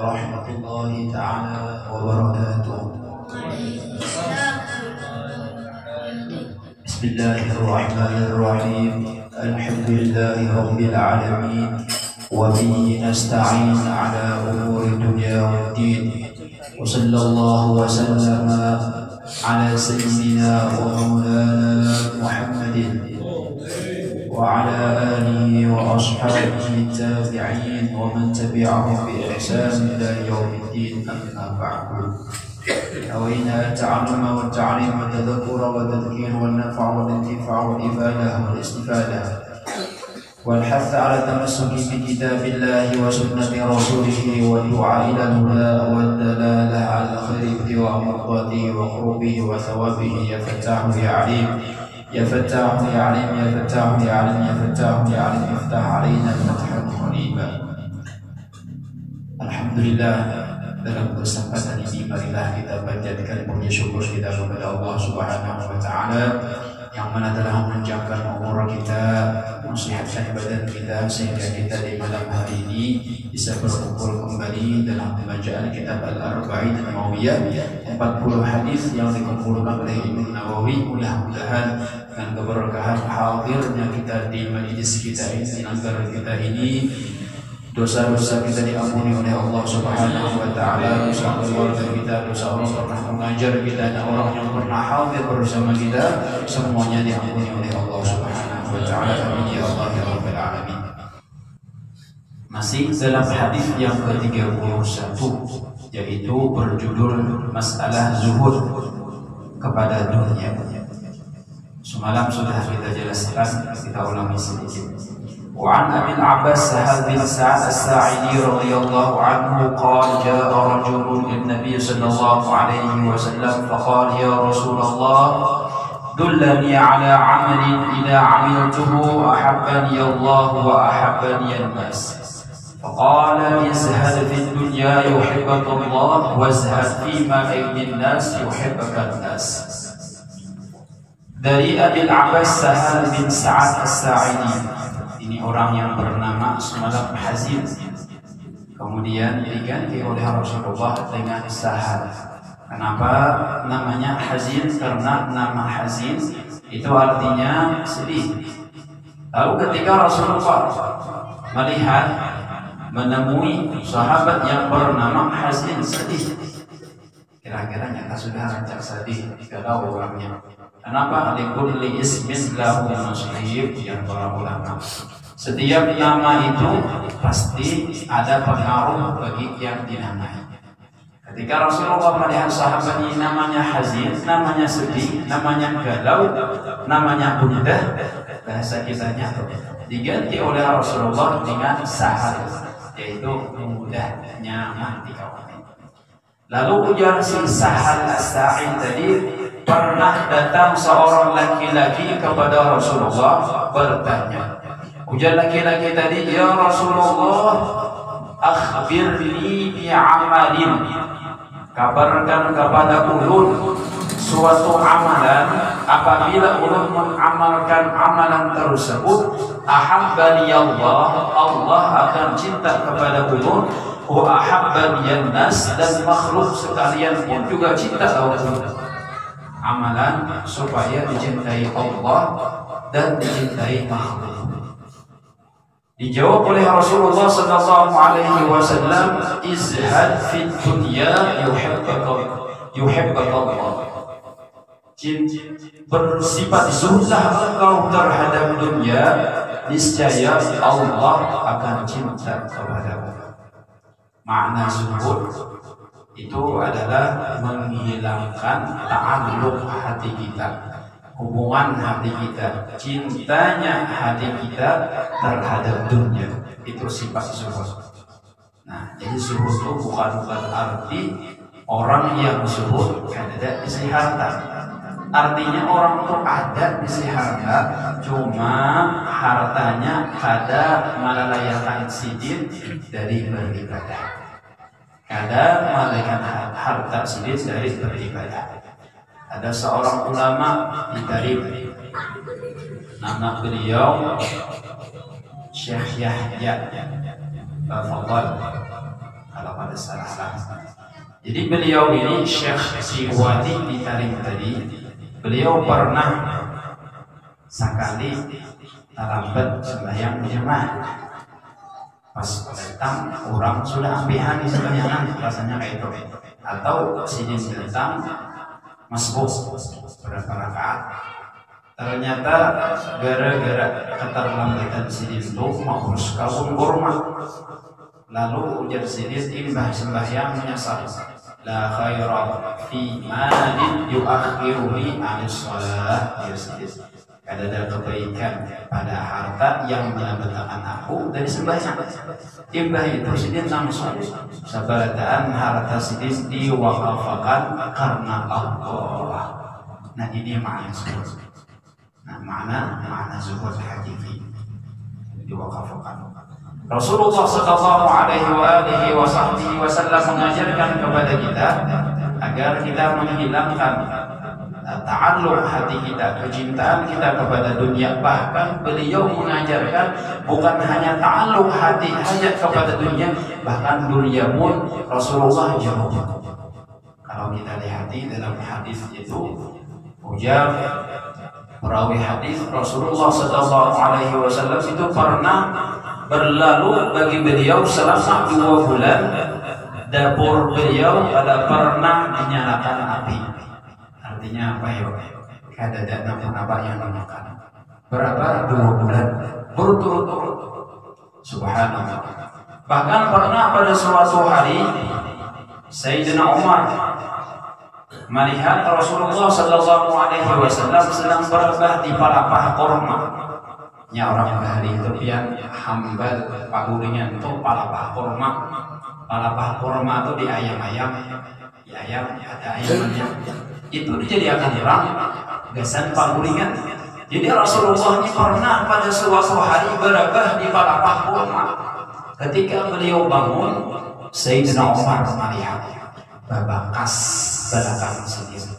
warahmatullahi ta'ala wabarakatuh. Bismillahirrahmanirrahim. Alhamdulillahi rabbil alamin. وبه نستعين على أمور الدنيا والدين وصلى الله وسلم على سيدنا ومولانا محمد وعلى آله وأصحابه التابعين ومن تبعهم بإحسان إلى يوم الدين. أما بعد، نوينا التعلم والتعليم والتذكر والتذكير والنفع والانتفاع والإفادة والاستفادة والحث على التمسك بكتاب الله وسنة رسوله والدعاء إلى الهدى والدلالة على الخير ابتغاء مرضاته وقربه وثوابه. يا فتاح يا عليم، يا فتاح يا عليم، يا فتاح يا عليم، يا فتاح يا عليم، افتح علينا فتحا قريبا. Alhamdulillah, dalam kesempatan ini marilah kita panjatkan puji syukur kita kepada Allah Subhanahu wa taala yang mana telah memanjangkan umur kita, mensehatkan badan kita sehingga kita di malam hari ini bisa berkumpul kembali dalam pembacaan kitab Al-Arba'in An-Nawawiyah, 40 hadis yang dikumpulkan oleh Imam Nawawi. Mudah-mudahan dengan keberkahan hadirnya kita di majlis kita ini, agar kita ini dosa-dosa kita diampuni oleh Allah Subhanahu wa taala, dosa keluarga kita, dosa orang pernah mengajar kita dan orang yang pernah hadir bersama kita, semuanya diampuni oleh Allah Subhanahu wa taala. Amin ya Allah ya rabbal alamin. Masih dalam hadis yang ke-31, yaitu berjudul masalah zuhud kepada dunia. Semalam sudah kita jelaskan, kita ulangi sedikit. وعن أبي العباس سهل بن سعد الساعدي رضي الله عنه قال جاء رجل للنبي صلى الله عليه وسلم فقال يا رسول الله دلني على عمل إذا عملته أحبني الله وأحبني الناس فقال ازهد في الدنيا يحبك الله وازهد فيما بين الناس يحبك الناس. Dari Abil Abbas Sahal bin Sa'ad As-Sa'idi, ini orang yang bernama semalam Hazin, kemudian diganti oleh Rasulullah dengan Sahal. Kenapa namanya Hazin? Karena nama Hazin itu artinya sedih. Lalu ketika Rasulullah melihat, menemui sahabat yang bernama Hazin sedih, kira-kira nyata sudah rancak sedih kalau orangnya. Kenapa? Likulli ismin lahu nasib, yang para ulama. Setiap nama itu pasti ada pengaruh bagi yang dinamai. Ketika Rasulullah melihat sahabat ini namanya Hazin, namanya sedih, namanya galau, namanya gundah, bahasa kitanya diganti oleh Rasulullah dengan Sahal, yaitu mudah, nyaman di kawan. Lalu ujar si Sahal As-Sa'id tadi, pernah datang seorang laki-laki kepada Rasulullah bertanya. Ujar laki-laki tadi, ya Rasulullah, akhbirni bi'amalin, kabarkan kepada ulun suatu amalan, apabila ulun mengamalkan amalan tersebut, ahabbani Allah, Allah akan cinta kepada ulun, wa ahabbani nas, dan makhluk sekalian pun juga cinta kepada ulun. Amalan supaya dicintai Allah dan dicintai makhluk. Dijawab oleh Rasulullah sallallahu alaihi wasallam, izhad fid dunya yuhibbaka Allah. Bersifat zuhudlah engkau terhadap dunia, niscaya Allah akan cinta kepadamu. Makna zuhud itu adalah menghilangkan ta'alluq hati kita, hubungan hati kita, cintanya hati kita terhadap dunia. Itu sifat zuhud. Nah, jadi zuhud itu bukan arti orang yang zuhud ada isi harta. Artinya orang itu ada isi harta, cuma hartanya kada malalayakan sidin dari beribadah. Ada malaikat harta sedih dari beribadah. Ada seorang ulama di Tarif, nama beliau Syekh Yahya Fadl, kalau pada salah. Jadi beliau ini Syekh Siwadi di Tarif tadi, beliau pernah sekali terlambat sembahyang jemaah. datang orang sudah ambihan sebenarnya rasanya kayak itu, atau sidin datang masbuk berapa rakaat, ternyata gara-gara keterlambatan sidin itu mengurus kawin kurma, lalu ujar sidin imbah sembahyang menyesal, la khaira fi malin yuakhiruhi anis shalah, ya sidin. Ada kebaikan pada harta yang menyelamatkan aku dari sembahyang. Imbah itu sidin langsung sabarataan harta sidin diwakafkan karena Allah. Nah ini makna zuhud. Nah makna zuhud hakiki diwakafkan. Rasulullah sallallahu alaihi wasallam mengajarkan kepada kita agar kita menghilangkan ta'alluq hati kita, kecintaan kita kepada dunia. Bahkan beliau mengajarkan bukan hanya ta'alluq hati hanya kepada dunia, bahkan dunia pun Rasulullah jauh. Kalau kita lihat dalam hadis itu, ujar perawi hadis Rasulullah sallallahu alaihi wasallam itu pernah berlalu bagi beliau selama 2 bulan dapur beliau ada pernah dinyalakan api. Artinya apa ya? Kada ada apa yang dimakan. Berapa? 2 bulan berturut-turut. Subhanallah. Bahkan pernah pada suatu hari Sayyidina Umar melihat Rasulullah sallallahu alaihi wasallam sedang berbah di palapah kurma. Nya orang bahari itu yang hambal paguringan itu palapah kurma. Palapah kurma itu di ayam-ayam. Di ayam ada ayamnya. Itu dijadikan orang gasan paguringan. Jadi Rasulullah ini pernah pada suatu hari berabah di palapah kurma. Ketika beliau bangun, Sayyidina Umar melihat babakas belakang sendiri.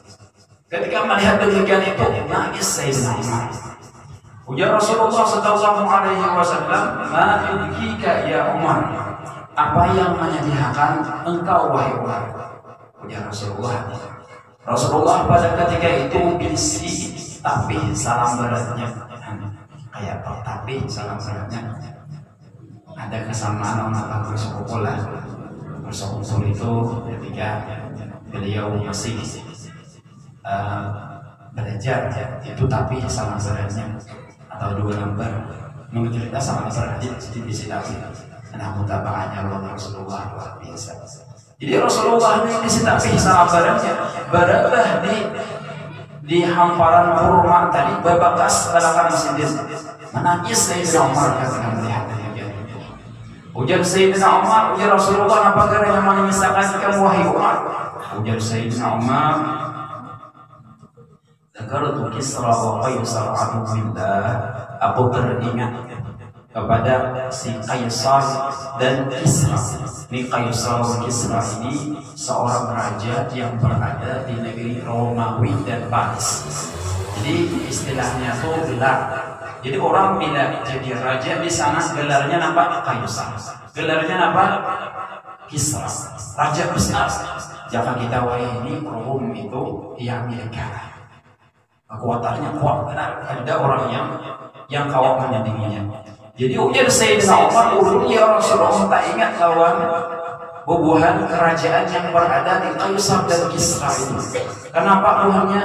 Ketika melihat demikian itu, nangis Sayyidina Umar. Ujar Rasulullah sallallahu alaihi wasallam, "Ma yubkika ya Umar?" Apa yang menyedihkan engkau wahai Umar? Ujar Rasulullah pada ketika itu bisi tapi salam beratnya kayak tapi salam beratnya ada kesamaan antara bersekongkolan. Bersekongkol itu ketika beliau masih belajar itu tapi salam beratnya atau 2 lembar mencerita salam beratnya di sisi tapi nah mutabaahnya Rasulullah luar biasa. Jadi Rasulullah ini disitapi sahabatnya berabah di hamparan kurma tadi babakas belakang sendiri. Menangis Sayyidina Umar ketika melihat demikian. Ujar Sayyidina Umar, ujar Rasulullah, apa gara yang menyesalkan kamu wahai Umar? Ujar Sayyidina Umar, "Zakartu Kisra wa Qaisar aduwillah." Aku teringat kepada si Kaisar dan Kisra. Ini Kaisar dan Kisra ini seorang raja yang berada di negeri Romawi dan Paris. Jadi istilahnya itu gelar. Jadi orang bila jadi raja di sana gelarnya apa? Kaisar. Gelarnya apa? Kisra. Raja besar. Jangan kita ini Rom itu di Amerika. Kekuatannya kuat benar. Ada orang yang kawat menandinginya. Jadi ujar Sayyidina Umar, ya Rasulullah tak ingat lawan bubuhan kerajaan yang berada di Kaisar dan Kisra itu. Kenapa bubuhannya?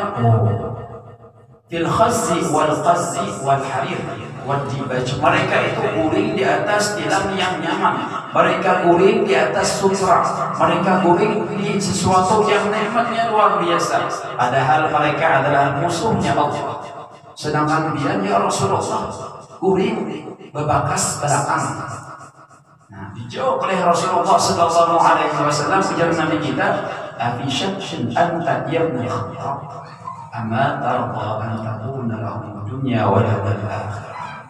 Fil khazzi wal qazzi wal harir wal dibaj. Mereka itu guring di atas tilam yang nyaman. Mereka guring di atas sutra. Mereka guring di sesuatu yang nikmatnya luar biasa. Padahal mereka adalah musuhnya Allah. Sedangkan dia ya Rasulullah guring bebakas belakang. Nah, dijawab oleh Rasulullah sallallahu alaihi wasallam ujar Nabi kita, "Abi syakhin anta ya ibn Khattab, ama tarda an takuna lahum dunya wa lahum akhirah."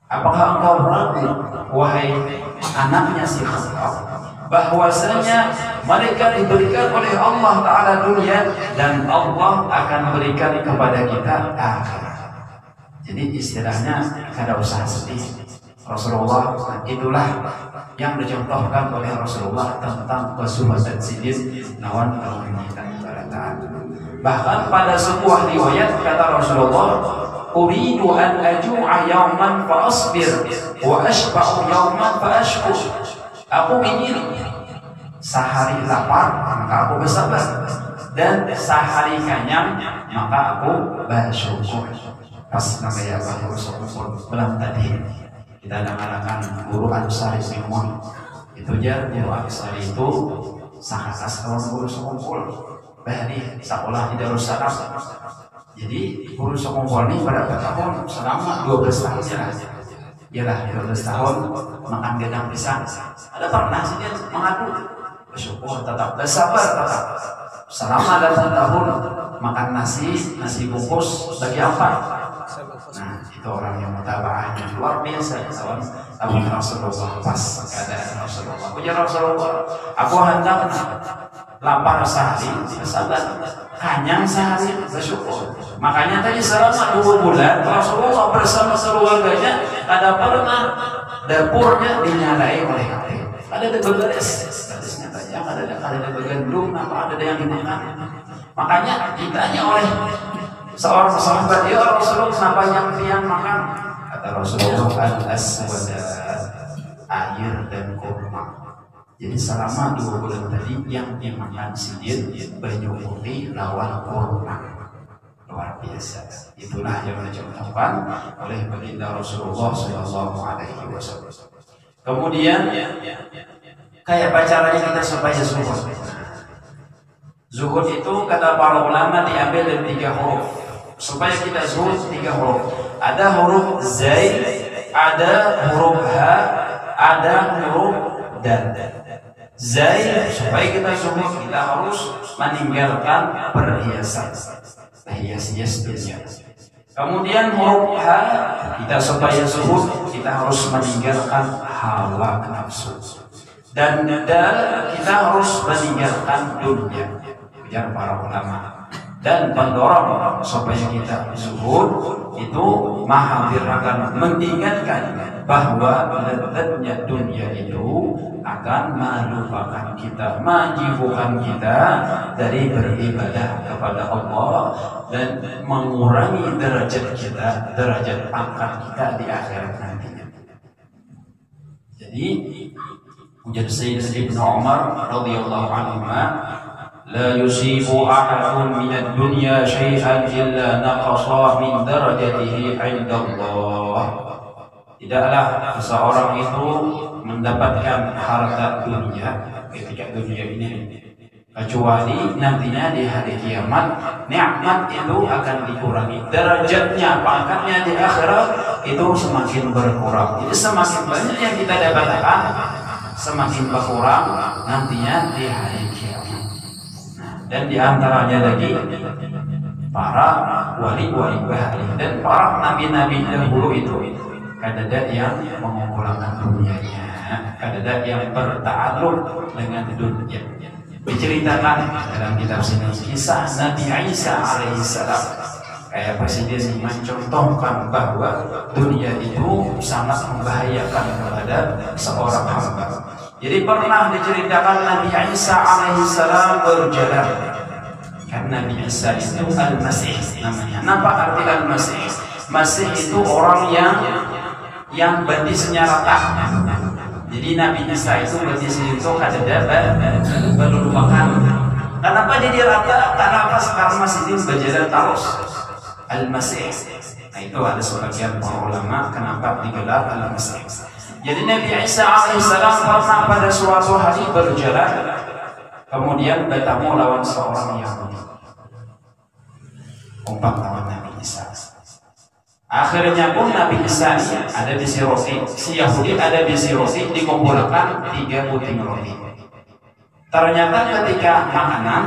Apakah engkau ragu wahai anaknya si Khattab bahwasanya mereka diberikan oleh Allah Ta'ala dunia dan Allah akan berikan kepada kita akhirat. Jadi istilahnya kada usah sedih. Rasulullah itulah yang dicontohkan oleh Rasulullah tentang kesulitan sidin lawan kemuliaan barataan. Bahkan pada sebuah riwayat kata Rasulullah, "Uridu an aju'a yawman fa asbir wa ashba'u yawman fa ashkur." Aku ingin sehari lapar, maka aku bersabar, dan sehari kenyang, maka aku bersyukur. Pas namanya Bapak Sokul bilang tadi, kita mengatakan guru Ansari semua. Itu aja guru Ansari itu sangat kawan guru Sokul. Bahari sekolah di Darussalam. Jadi guru Sokul ini pada tahun selama 12 tahun ya. Iyalah 12 tahun makan gedang pisang. Ada pernah sih dia mengadu bersyukur tetap, bersabar tetap. Selama 8 tahun makan nasi bungkus bagi apa? Nah, itu orang yang mutabaahnya luar biasa, kawan. Abu Rasulullah pas keadaan Rasulullah. Ujar Rasulullah, aku hendak lapar sehari, bersabar. Kenyang sehari, bersyukur. Makanya tadi selama 2 bulan Rasulullah bersama keluarganya ada pernah dapurnya dinyalai oleh api. Ada beberes, beresnya banyak, ada begandum, ada yang dimakan. Makanya ditanya oleh seorang sahabat, ya Rasulullah, kenapa yang makan? Kata Rasulullah, al-aswada, air dan kurma. Jadi selama 2 bulan tadi yang dimakan sidin, banyu putih lawan kurma. Luar biasa. Itulah yang dicontohkan oleh baginda Rasulullah SAW. Kemudian kayak caranya kita supaya zuhud. Zuhud itu kata para ulama diambil dari 3 huruf. Supaya kita zuhud 3 huruf. Ada huruf zai, ada huruf ha, ada huruf dal. Zai, supaya kita zuhud kita harus meninggalkan perhiasan, hias-hias dunia. Kemudian huruf ha, kita supaya zuhud kita harus meninggalkan hawa nafsu. Dan dal, kita harus meninggalkan dunia. Biar para ulama. Dan pendorong supaya kita zuhud itu menghadirkan, mengingatkan bahwa lezatnya dunia itu akan melupakan kita, menjauhkan kita dari beribadah kepada Allah dan mengurangi derajat kita, derajat pangkat kita di akhirat nantinya. Jadi ujar Sayyidina Ibnu Umar radhiyallahu anhu, la yusibu ahadun minad dunya syai'an illa naqasa min darajatihi 'inda Allah. Tidaklah seseorang itu mendapatkan harta dunia ketika dunia ini kecuali nantinya di hari kiamat nikmat itu akan dikurangi, derajatnya, pangkatnya di akhirat itu semakin berkurang. Jadi semakin banyak yang kita dapatkan, semakin berkurang nantinya di hari kiamat. Dan diantaranya lagi para wali-wali bahari dan para nabi-nabi dahulu itu kadada yang mengumpulkan dunianya, kadada yang bertakluk dengan dunia. Diceritakan dalam kitab sini kisah Nabi Isa alaihissalam. Kayak presiden mencontohkan bahwa dunia itu sangat membahayakan kepada seorang hamba. Jadi pernah diceritakan Nabi Isa alaihissalam berjalan. Karena Nabi Isa itu Al-Masih namanya. Apa arti Al-Masih? Masih itu orang yang batisnya rata. Jadi Nabi Isa itu batisnya itu kadada berlupakan. Kenapa jadi rata? Karena masih itu berjalan terus. Al-Masih. Nah itu ada sebagian para ulama kenapa digelar Al-Masih. Jadi Nabi Isa alaihissalam pernah pada suatu hari berjalan, kemudian bertemu lawan seorang Yahudi. Umpan lawan Nabi Isa. Akhirnya pun Nabi Isa ada di si roti, si Yahudi ada di si roti, dikumpulkan 3 puting roti. Ternyata ketika makanan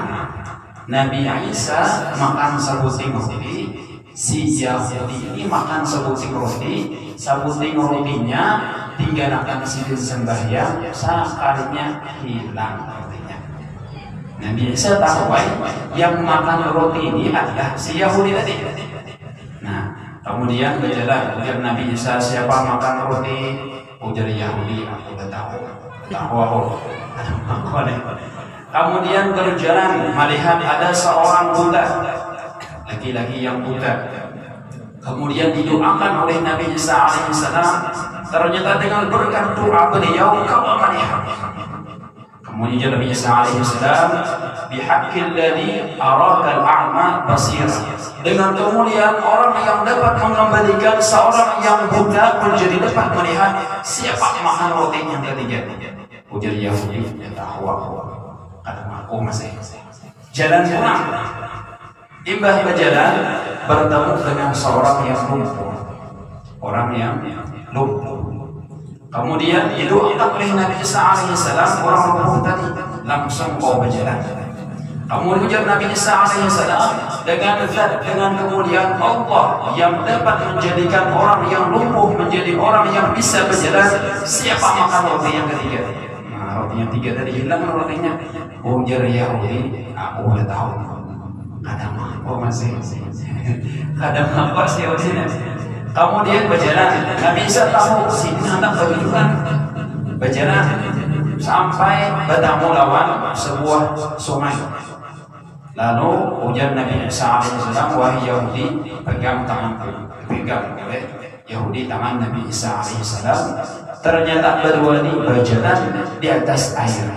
Nabi Isa makan sebuting roti, si Yahudi ini makan sebuting roti, sebuting rotinya digunakan sidin sembahyang, sekalinya hilang rotinya. Nabi Isa tahu yang makan roti ini adalah si Yahudi tadi. Nah, kemudian berjalan, ujar Nabi Isa, siapa makan roti? Ujar Yahudi, aku udah tahu. Tahu aku. Kemudian berjalan, melihat ada seorang buta, laki-laki yang buta. Kemudian didoakan oleh Nabi Isa alaihissalam, Ternyata dengan berkat doa beliau kamu melihat. Kemudian Nabi Isa alaihissalam bihaqqil ladzi araka al-a'ma basira. Dengan kemuliaan orang yang dapat mengembalikan seorang yang buta menjadi dapat melihat. Siapa makan roti yang ketiga? Ujar Yahudi, ya tahu aku. Kata aku masih jalan pulang. Imbah berjalan bertemu dengan seorang yang lumpuh. Orang yang lumpuh. Kemudian didoakan oleh Nabi Isa alaihissalam orang lumpuh tadi langsung mau berjalan. Kemudian Nabi Isa alaihissalam dengan kemuliaan Allah yang dapat menjadikan orang yang lumpuh menjadi orang yang bisa berjalan. Siapa makan roti yang ketiga? Nah, roti yang tiga tadi hilang rotinya. Ujar Yahudi, aku udah tahu. Kadang apa masih? Kadang apa sih rotinya? Kemudian berjalan, Nabi Isa tahu sini hendak berjuang. Berjalan sampai bertemu lawan sebuah sungai. Lalu ujar Nabi Isa alaihissalam, wahai Yahudi, pegang tanganku. Pegang oleh Yahudi tangan Nabi Isa alaihissalam. Ternyata berdua ini berjalan di atas air.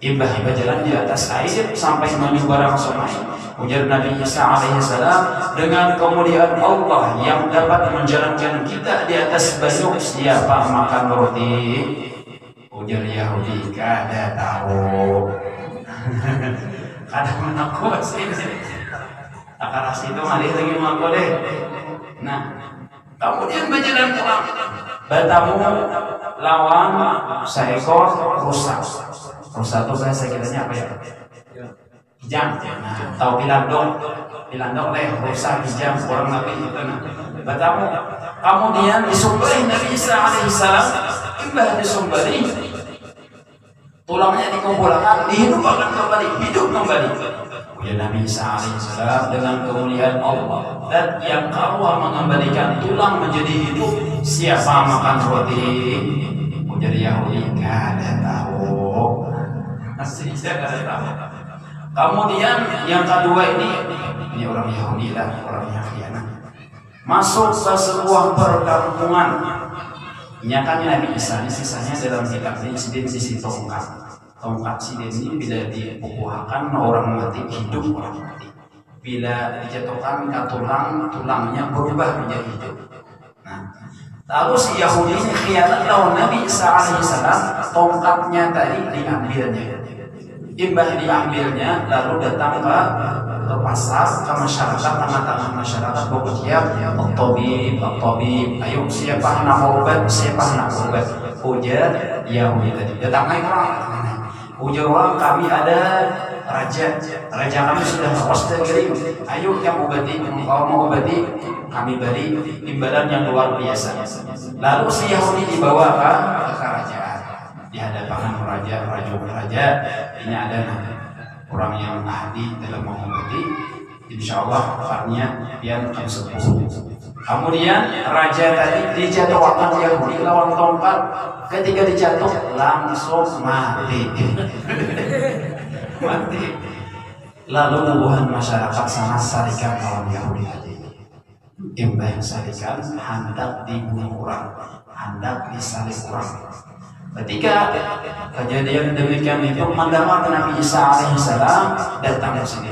Imbah berjalan di atas air sampai menyeberang sungai. Ujar Nabi Isa alaihissalam, dengan kemuliaan Allah yang dapat menjalankan kita di atas banyu, siapa makan roti? Ujar Yahudi, kada tahu. Kada menakut sih. Takaras itu ngalih lagi mengaku deh. Nah, kemudian berjalan pulang. Bertemu lawan seekor rusa. Rusa itu bahasa kitanya apa ya? Hijam, nah, tahu bilandong leh, rusa hijam, orang Nabi itu. Bertemu, kemudian disumberi Nabi Isa alaihissalam, imbah disumberi, tulangnya dikumpulkan, dihidupkan kembali, hidup kembali. Kemudian Nabi Isa alaihissalam dengan kemuliaan Allah dan yang Allah mengembalikan tulang menjadi hidup. Siapa makan roti? Ujar Yahudi, kada tahu. Asli saya kada tahu. Kemudian yang kedua ini orang Yahudi lah, orang yang khianat. Masuk ke sebuah perkampungan. Nyatanya Nabi Isa ini sisanya dalam kitab ini sidin sisi tongkat. Tongkat sidin ini bila dipukuhakan orang mati hidup orang mati. Bila dijatuhkan ke tulang, tulangnya berubah menjadi hidup. Nah, lalu si Yahudi ini khianat lawan Nabi Isa alaihissalam, tongkatnya tadi diambilnya. Imbah diambilnya, lalu datang ke pasar, ke masyarakat, tengah-tengah masyarakat berkutiap, Tabib, ayo siapa nak obat, siapa nak obat. Ujar Yahudi tadi, datang naik orang. Ujar orang, kami ada raja kami sudah pos kirim, ayo yang obati, kalau mau obati kami beri imbalan yang luar biasa. Lalu si Yahudi dibawa ke kerajaan. Di hadapan raja, ini ada orang yang ahli dalam mengobati, insya Allah kafarnya biar sembuh. Kemudian raja tadi dijatuhkan Yahudi lawan tongkat, ketika dijatuh langsung mati. Mati. Lalu bubuhan masyarakat sana sarikan lawan Yahudi tadi. Imbah sarikan hendak dibunuh orang, hendak disalib orang. Ketika kejadian demikian itu mendengar Nabi Isa alaihissalam datang ke sini.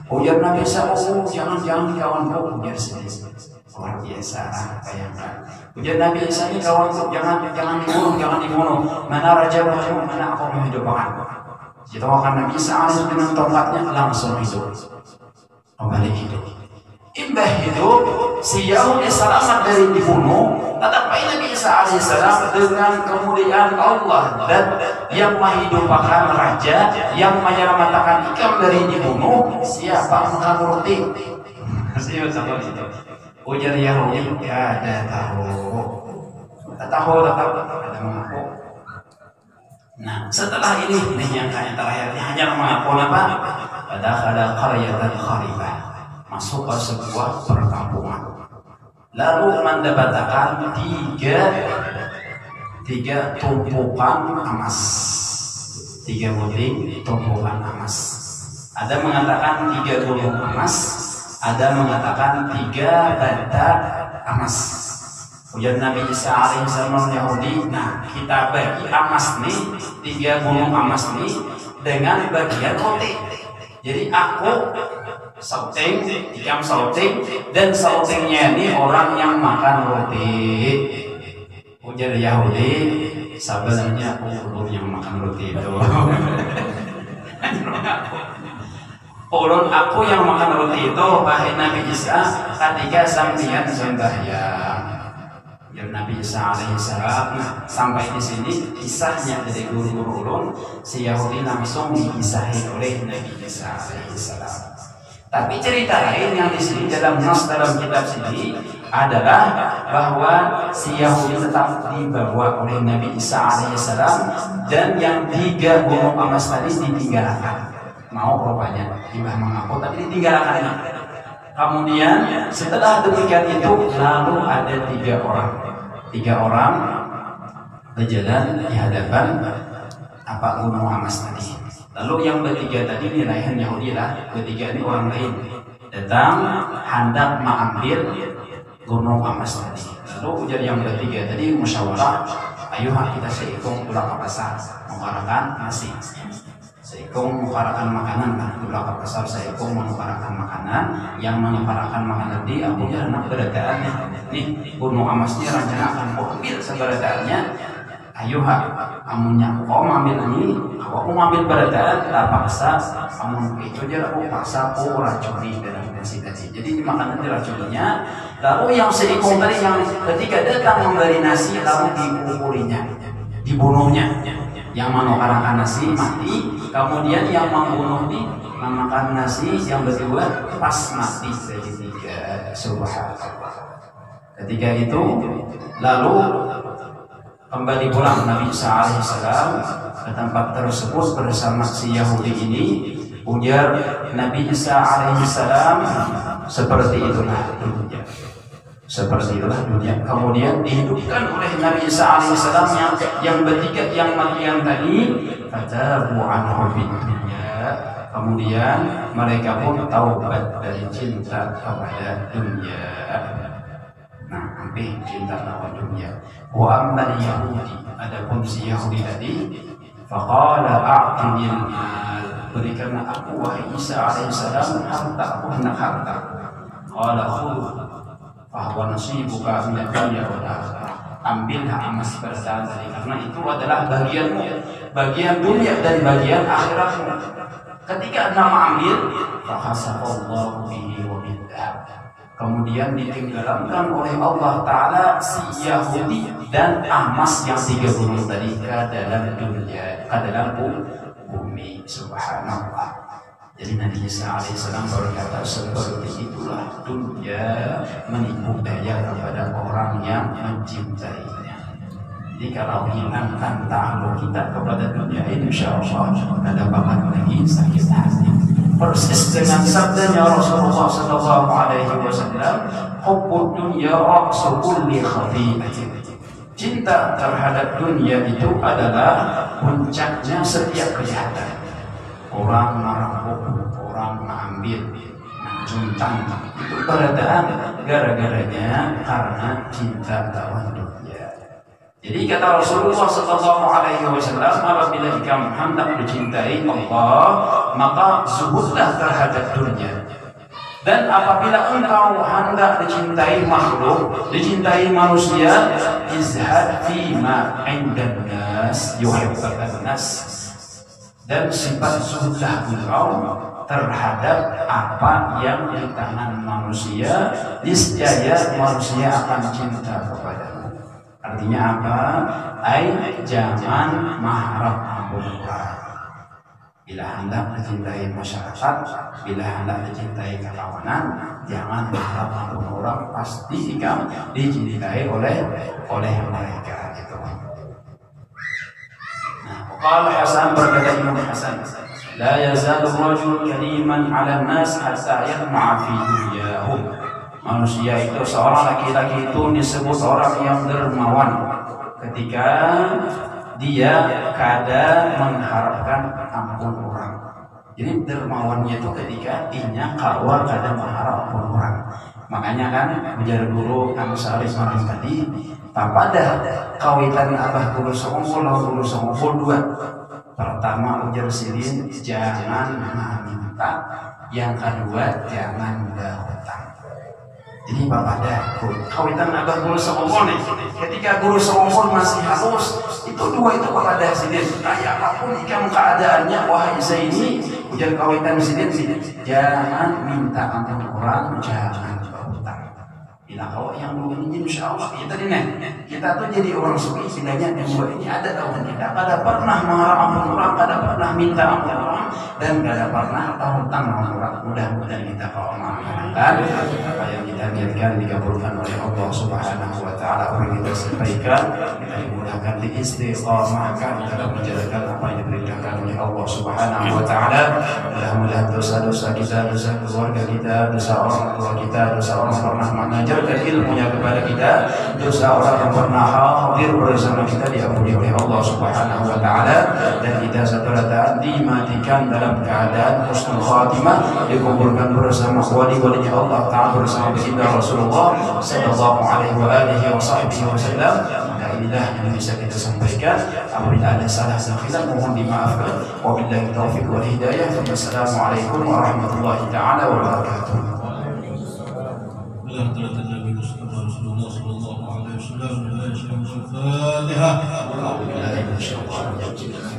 Ujar Nabi Isa, oh jangan kawanku, ujar sini. Luar biasa, bayangkan. Ujar Nabi Isa ini kawanku, jangan dibunuh. Mana raja, mana aku mau hidupkan. Kita akan Nabi Isa alaihissalam dengan tongkatnya langsung hidup, kembali hidup. Imbah hidup, si Yahudi selamat dari dibunuh. Tetapi Nabi Isa alaihissalam dengan kemuliaan Allah dan yang menghidupkan raja, yang menyelamatkan ikam dari dibunuh, siapa makan roti? Siapa itu? Ujar Yahudi, ada tahu. Ada mengaku. Nah, setelah ini yang terakhirnya hanya mengaku apa? Ada qaryatan kharibah. Masuk ke sebuah perkampungan. Lalu mendapatkan tiga tumpukan emas, 3 butir tumpukan emas. Ada mengatakan 3 gulung emas, ada mengatakan 3 bata emas. Ujar Nabi Isa alaihissalam Yahudi, nah kita bagi amas nih, 3 gunung amas nih dengan bagian roti. Jadi aku sauting, ikam sauting, dan sautingnya ini orang yang makan roti. Ujar Yahudi, sebenarnya aku yang makan roti itu. Ulun aku yang makan roti itu, wahai Nabi Isa, ketika sambian sembahyang. Ya Nabi Isa alaihissalam. Sampai di sini kisahnya dari guru-guru ulun, si Yahudi langsung dikisahi oleh Nabi Isa alaihissalam. Tapi cerita lain yang di sini dalam nas dalam kitab sini adalah bahwa si Yahudi tetap dibawa oleh Nabi Isa alaihissalam dan yang 3 gunung amas tadi ditinggalkan. Mau rupanya timbah mengaku tapi ditinggalkan. Kemudian setelah demikian itu lalu ada 3 orang. 3 orang berjalan di hadapan gunung amas tadi. Lalu yang bertiga tadi nilaian Yahudi lah, bertiga ini orang lain datang hendak mengambil gunung amas tadi. Lalu ujar yang bertiga tadi musyawarah, ayo kita seikung pulang ke pasar mengarakan nasi. Seikung mengarakan makanan lah, pulang ke pasar seikung mengarakan makanan. Yang mengarakan makanan di aku anak beradaannya. Nih gunung amasnya rencana akan ambil seberadaannya. Ayo amunnya kau ambil ini, aku ambil beradaan, tak paksa, amun itu aja aku paksa aku racuni dalam nasi tadi. Jadi makanan diracuninya. Lalu yang seikung tadi yang ketika datang memberi nasi lalu dipukulinya, dibunuhnya. Yang mengarakan nasi mati, kemudian yang membunuh ini memakan nasi yang berdua pas mati segitiga. Subhanallah. Ketika itu lalu kembali pulang Nabi Isa alaihissalam ke tempat tersebut bersama si Yahudi ini. Ujar Nabi Isa alaihissalam, seperti itulah dunia. Seperti itulah dunia. Kemudian dihidupkan oleh Nabi Isa alaihissalam yang bertiga yang matian tadi. Fatabu anhu dunia. Kemudian mereka pun taubat dari cinta kepada dunia. Nah, hampir cinta lawan dunia. Wa amma Yahudi, adapun si Yahudi tadi, faqala a'tinil mal, berikanlah aku wahai Isa alaihissalam harta, aku hendak harta. Qala khudh fa huwa nasibuka min dunya wal akhirah. Ambillah emas bertahan tadi karena itu adalah bagianmu, bagian dunia dan bagian akhiratmu. Ketika nama ambil, fa hasaballahu bihi wa bid'ah. Kemudian ditenggelamkan oleh Allah Ta'ala si Yahudi dan emas yang 3 gunung tadi ke dalam dunia, ke dalam bumi. Subhanallah. Jadi Nabi Isa alaihissalam berkata seperti itulah dunia menipu daya kepada orang yang mencintainya. Jadi kalau hilangkan ta'alluq kita kepada dunia ini, insya Allah ada banget lagi sakit hati. Persis dengan sabdanya Rasulullah sallallahu alaihi wasallam, hubbud dunya ra'su kulli khati'atin. Cinta terhadap dunia itu adalah puncaknya setiap kejahatan. Orang merampok, orang mengambil, menjuntang, itu keadaan gara-garanya karena cinta lawan dunia. Jadi kata Rasulullah sallallahu alaihi wasallam, apabila kamu hendak mencintai Allah, maka zuhudlah terhadap dunia. Dan apabila engkau hendak dicintai makhluk, dicintai manusia, izhad fima 'indan nas yuhibbukan nas. Dan sifat zuhudlah engkau terhadap apa yang di tangan manusia, niscaya manusia akan cinta kepadamu. Artinya apa? Jangan mengharap ampun. Bila hendak mencintai masyarakat, bila hendak mencintai kawanan, jangan mengharap ampun orang, pasti kamu dicintai oleh mereka itu. Nah, Qala Hasan, berkata Imam Hasan, la yazalu rajul kariman 'ala an-nas hatta yatma'a fi dunyahum. Manusia itu, seorang laki-laki itu disebut orang yang dermawan ketika dia kadang mengharapkan ampun orang. Jadi dermawannya itu ketika inya keluar kadang mengharap ampun orang. Makanya kan ujar guru kang Sarif malam tadi, papada kawitan abah guru songkol lawan guru songkol dua. Pertama ujar silin jangan meminta, yang kedua jangan berhutang. Jadi papada kawitan abah guru songkol nih, ketika guru songkol masih halus, itu dua itu papada silin. Kayak apapun jika keadaannya, wahai Zaini, ujar kawitan silin, jangan minta ampun orang, jangan berhutang. Bila kau yang belum ini, insya Allah kita tuh jadi orang suki. Setidaknya yang dua ini ada dalam kita. Kada pernah marah ampun orang, kada pernah minta ampun orang, dan kada pernah hutang ampun orang. Mudah-mudahan kita kalau mengamalkan apa yang kita niatkan dikabulkan oleh Allah Subhanahu Wa Taala. Apa yang kita sampaikan kita dimudahkan, diistiqamahkan dalam menjalankan apa yang diperintahkan oleh Allah Subhanahu Wa Taala. Mudah-mudahan dosa-dosa kita, dosa keluarga kita, dosa orang tua kita, dosa orang pernah mengajarkan ilmunya kepada kita, dosa orang yang pernah hadir bersama kita diampuni oleh Allah Subhanahu Wa Taala, dan kita satu rata dimatikan dalam keadaan husnul khatimah, dikumpulkan bersama wali-walinya Allah Taala bersama baginda Rasulullah sallallahu alaihi wasallam. Inilah yang bisa kita sampaikan. Apabila ada salah dan khilaf mohon dimaafkan. Wabillahi taufiq wal hidayah. Wassalamualaikum warahmatullahi taala wabarakatuh. Alhamdulillah.